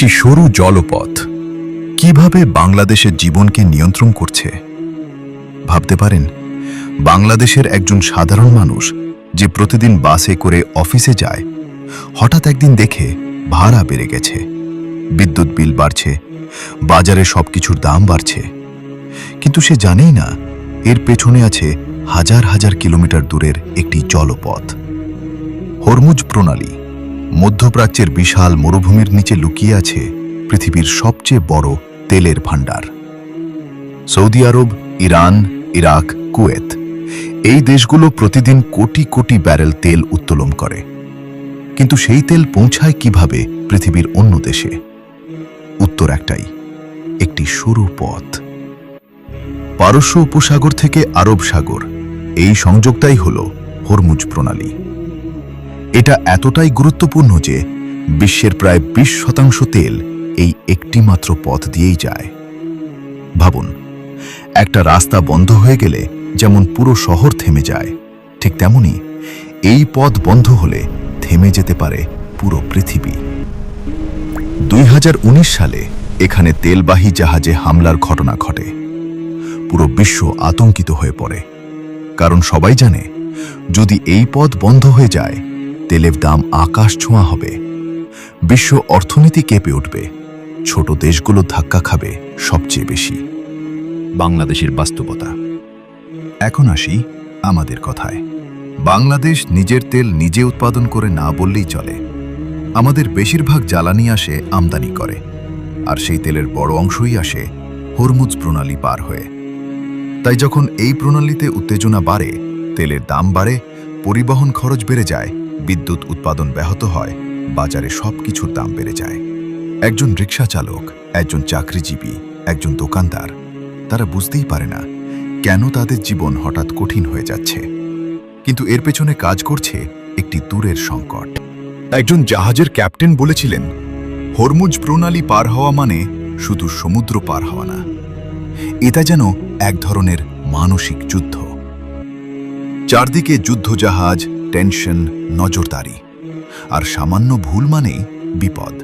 একটি সরু জলপথ কিভাবে বাংলাদেশের জীবনকে নিয়ন্ত্রণ করছে ভাবতে পারেন। বাংলাদেশের একজন সাধারণ মানুষ যে প্রতিদিন বাসে করে অফিসে যায়, হঠাৎ একদিন দেখে ভাড়া বেড়ে গেছে, বিদ্যুৎ বিল বাড়ছে, বাজারে সবকিছুর দাম বাড়ছে, কিন্তু সে জানেই না এর পেছনে আছে হাজার হাজার কিলোমিটার দূরের একটি জলপথ। হরমুজ প্রণালী মধ্যপ্রাচ্যের বিশাল মরুভূমির নিচে লুকিয়ে আছে পৃথিবীর সবচেয়ে বড় তেলের ভাণ্ডার। সৌদি আরব, ইরান, ইরাক, কুয়েত এই দেশগুলো প্রতিদিন কোটি কোটি ব্যারেল তেল উত্তোলন করে, কিন্তু সেই তেল পৌঁছায় কিভাবে পৃথিবীর অন্য দেশে? উত্তর একটাই, একটি সরু পথ। পারস্য উপসাগর থেকে আরব সাগর, এই সংযোগটাই হল হরমুজ প্রণালী। এটা এতটাই গুরুত্বপূর্ণ যে বিশ্বের প্রায় 20% তেল এই একটি মাত্র পথ দিয়েই যায়। ভাবুন, একটা রাস্তা বন্ধ হয়ে গেলে যেমন পুরো শহর থেমে যায়, ঠিক তেমনি এই পথ বন্ধ হলে থেমে যেতে পারে পুরো পৃথিবী। 2019 সালে এখানে তেলবাহী জাহাজে হামলার ঘটনা ঘটে। পুরো বিশ্ব আতঙ্কিত হয়ে পড়ে, কারণ সবাই জানে যদি এই পথ বন্ধ হয়ে যায় তেলের দাম আকাশ ছোঁয়া হবে, বিশ্ব অর্থনীতি কেঁপে উঠবে, ছোট দেশগুলো ধাক্কা খাবে সবচেয়ে বেশি। বাংলাদেশের বাস্তবতা। এখন আসি আমাদের কথায়। বাংলাদেশ নিজের তেল নিজে উৎপাদন করে না বললেই চলে। আমাদের বেশিরভাগ জ্বালানি আসে আমদানি করে, আর সেই তেলের বড় অংশই আসে হরমুজ প্রণালী পার হয়ে। তাই যখন এই প্রণালীতে উত্তেজনা বাড়ে, তেলের দাম বাড়ে, পরিবহন খরচ বেড়ে যায়, বিদ্যুৎ উৎপাদন ব্যাহত হয়, বাজারে সবকিছুর দাম বেড়ে যায়। একজন রিক্সা চালক, একজন চাকরিজীবী, একজন দোকানদার, তারা বুঝতেই পারে না কেন তাদের জীবন হঠাৎ কঠিন হয়ে যাচ্ছে, কিন্তু এর পেছনে কাজ করছে একটি দূরের সংকট। একজন জাহাজের ক্যাপ্টেন বলেছিলেন, হরমুজ প্রণালী পার হওয়া মানে শুধু সমুদ্র পার হওয়া না, এটা যেন এক ধরনের মানসিক যুদ্ধ। চারদিকে যুদ্ধজাহাজ, টেনশন, নজরদারি, আর সামান্য ভুল মানেই বিপদ।